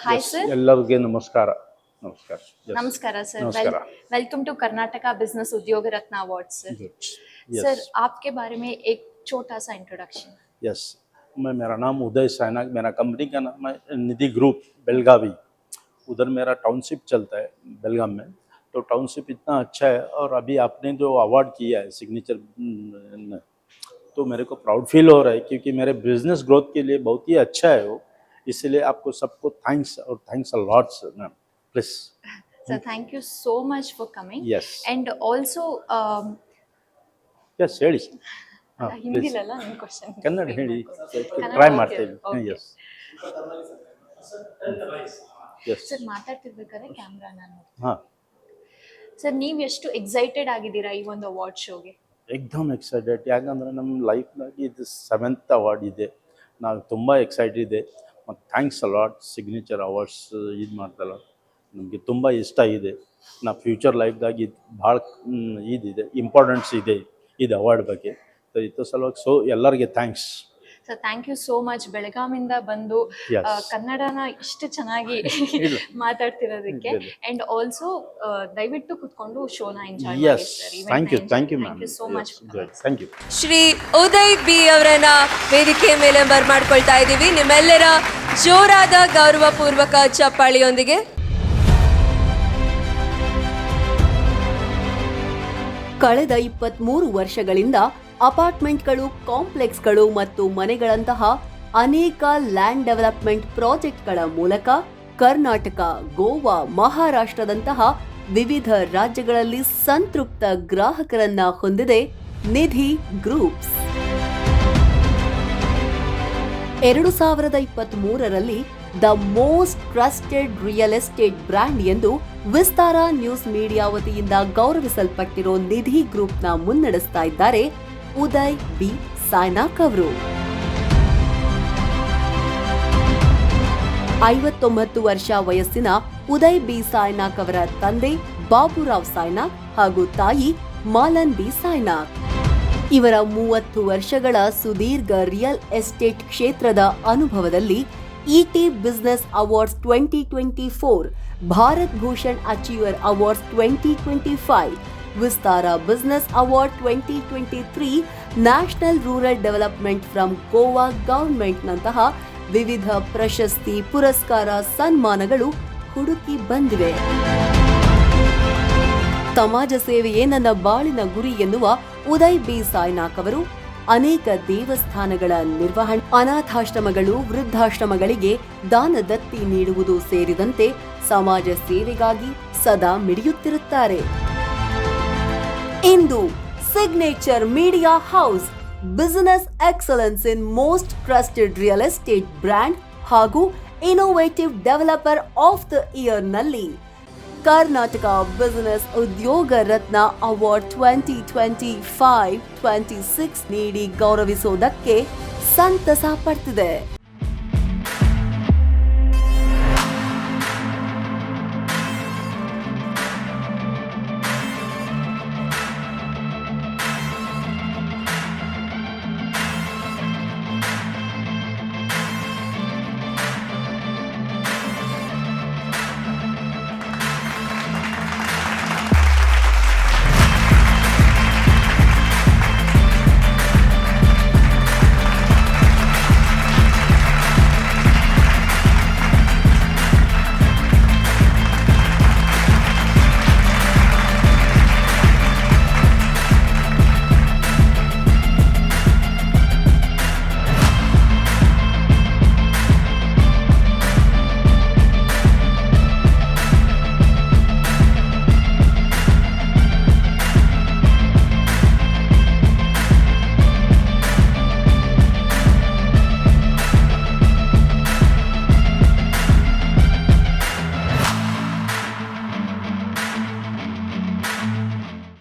Hi sir. ಎಲ್ಲರಿಗೆ ನಮಸ್ಕಾರ. ನಮಸ್ಕಾರ. Yes. Namaskara sir. नमस्कार. Welcome to Karnataka Business Udyog Ratna Awards sir. Good. Yes. Sir आपके बारे में एक छोटा सा इंट्रोडक्शन. Yes. मेरा नाम उदय साइनाक, मेरा कंपनी का नाम है निधि ग्रुप बेलगावी. उधर मेरा टाउनशिप चलता है बेलगाम में. तो टाउनशिप इतना अच्छा है और अभी आपने जो अवार्ड किया है सिग्नेचर तो मेरे को प्राउड फील हो रहा है क्योंकि मेरे बिजनेस ग्रोथ के लिए बहुत ही अच्छा है वो. इसलिए आपको सबको थैंक्स और thanks a lot sir ma'am please. Sir, thank you so much for coming. Yes. And also Yes, ಹೇಳಿ. ಹಿಂದಿಲಲ್ಲ ನನ್ನ ಕ್ವೆಶ್ಚನ್. ಕನ್ನಡ ಹೇಳಿ ಟ್ರೈ ಮಾಡ್ತೇವೆ. ಎಸ್ ಎಸ್ ಸರ್ ಮಾತಾಡ್ತಿರ್ಬೇಕಾದ್ರೆ ಕ್ಯಾಮ್ರಾ ನಾನು. ಹಾಂ ಸರ್ ನೀವು ಎಷ್ಟು ಎಕ್ಸೈಟೆಡ್ ಆಗಿದ್ದೀರಾ ಈ ಒಂದು ಅವಾರ್ಡ್ ಶೋಗೆ? ಎಕ್ದಮ್ ಎಕ್ಸೈಟೆಡ್. ಯಾಕಂದರೆ ನಮ್ಮ ಲೈಫ್ನಾಗಿ ಇದು 7th ಅವಾರ್ಡ್ ಇದೆ. ನಾವು ತುಂಬ ಎಕ್ಸೈಟೆಡ್ ಇದೆ ಮತ್ತು ಥ್ಯಾಂಕ್ಸ್ ಅಲಾಟ್ ಸಿಗ್ನೇಚರ್ ಅವಾರ್ಡ್ಸ್ ಇದು ಮಾಡ್ತಲ್ಲ ನಮಗೆ ತುಂಬ ಇಷ್ಟ ಇದೆ. ನಾ ಫ್ಯೂಚರ್ ಲೈಫ್ದಾಗಿ ಇದು ಭಾಳ ಇದಿದೆ ಇಂಪಾರ್ಟೆನ್ಸ್ ಇದೆ ಇದು ಅವಾರ್ಡ್ ಬಗ್ಗೆ. ಇತ್ತು ಸಲುವಾಗಿ ಎಲ್ಲರಿಗೆ thanks. Sir thank you so much ಬೆಳಗಾವಿಂದ ಬಂದು Yes. ಕನ್ನಡನ ಇಷ್ಟು ಚೆನ್ನಾಗಿ ಮಾತಾಡ್ತಿರೋದಕ್ಕೆ. ಅಂಡ್ ಆಲ್ಸೋ ದಯವಿಟ್ಟು ಕುತ್ಕೊಂಡು ಶೋನ ಎಂಜಾಯ್ ಮಾಡಿ yes thank you ma'am. Thank you so much. Thank you. Shri Uday B ಅವರನ್ನ ವೇದಿಕೆ ಮೇಲೆ ಬರ್ಮಾಡ್ಕೊಳ್ತಾ ಇದ್ದೀವಿ. ನಿಮ್ಮೆಲ್ಲರ ಜೋರಾದ ಗೌರವಪೂರ್ವಕ ಚಪ್ಪಾಳಿಯೊಂದಿಗೆ. ಕಳೆದ 23 ವರ್ಷಗಳಿಂದ ಅಪಾರ್ಟ್ಮೆಂಟ್ಗಳು, ಕಾಂಪ್ಲೆಕ್ಸ್ಗಳು ಮತ್ತು ಮನೆಗಳಂತಹ ಅನೇಕ ಲ್ಯಾಂಡ್ ಡೆವಲಪ್ಮೆಂಟ್ ಪ್ರಾಜೆಕ್ಟ್ಗಳ ಮೂಲಕ ಕರ್ನಾಟಕ, ಗೋವಾ, ಮಹಾರಾಷ್ಟ್ರದಂತಹ ವಿವಿಧ ರಾಜ್ಯಗಳಲ್ಲಿ ಸಂತೃಪ್ತ ಗ್ರಾಹಕರನ್ನ ಹೊಂದಿದೆ ನಿಧಿ ಗ್ರೂಪ್ಸ್. 2023ರಲ್ಲಿ the most trusted real estate brand ಎಂದು ವಿಸ್ತಾರ ನ್ಯೂಸ್ ಮೀಡಿಯಾ ವತಿಯಿಂದ ಗೌರವಿಸಲ್ಪಟ್ಟಿರೋ ನಿಧಿ ಗ್ರೂಪ್ನ ಮುನ್ನಡೆಸ್ತಾ ಇದ್ದಾರೆ ಉದಯ್ ಬಿ ಸಾಯ್ನಾಕ್ ಅವರು. 59 ವರ್ಷ ವಯಸ್ಸಿನ ಉದಯ್ ಬಿ ಸಾಯ್ನಾಕ್ ಅವರ ತಂದೆ ಬಾಬುರಾವ್ ಸಾಯ್ನಾಕ್ ಹಾಗೂ ತಾಯಿ ಮಾಲನ್ ಬಿ ಸಾಯ್ನಾಕ್. ಇವರ 30 ವರ್ಷಗಳ ಸುದೀರ್ಘ ರಿಯಲ್ ಎಸ್ಟೇಟ್ ಕ್ಷೇತ್ರದ ಅನುಭವದಲ್ಲಿ ET business awards 2024, Bharat Bhushan achiever awards 2025, Vistara business award 2023, national rural development from Goa ಗವರ್ಮೆಂಟ್ನಂತಹ ವಿವಿಧ ಪ್ರಶಸ್ತಿ, ಪುರಸ್ಕಾರ, ಸನ್ಮಾನಗಳು ಹುಡುಕಿ ಬಂದಿವೆ. ಸಮಾಜ ಸೇವೆಯೇ ನನ್ನ ಬಾಳಿನ ಗುರಿ ಎನ್ನುವ ಉದಯ್ ಬಿ ಸಾಯ್ನಾಕ್ ಅವರು ಅನೇಕ ದೇವಸ್ಥಾನಗಳ ನಿರ್ವಹಣೆ, ಅನಾಥಾಶ್ರಮಗಳು, ವೃದ್ಧಾಶ್ರಮಗಳಿಗೆ ದಾನ ದತ್ತಿ ನೀಡುವುದು ಸೇರಿದಂತೆ ಸಮಾಜ ಸೇವೆಗಾಗಿ ಸದಾ ಮಿಡಿಯುತ್ತಿರುತ್ತಾರೆ. ಇಂದು signature media house business excellence in most trusted real estate brand ಹಾಗೂ innovative developer of the year ನಲ್ಲಿ ಕರ್ನಾಟಕ ಬಿಸಿನೆಸ್ ಉದ್ಯೋಗ ರತ್ನ ಅವಾರ್ಡ್ 2025-26 ನೀಡಿ ಗೌರವಿಸುವುದಕ್ಕೆ ಸಂತಸ ಪಡ್ತಿದೆ.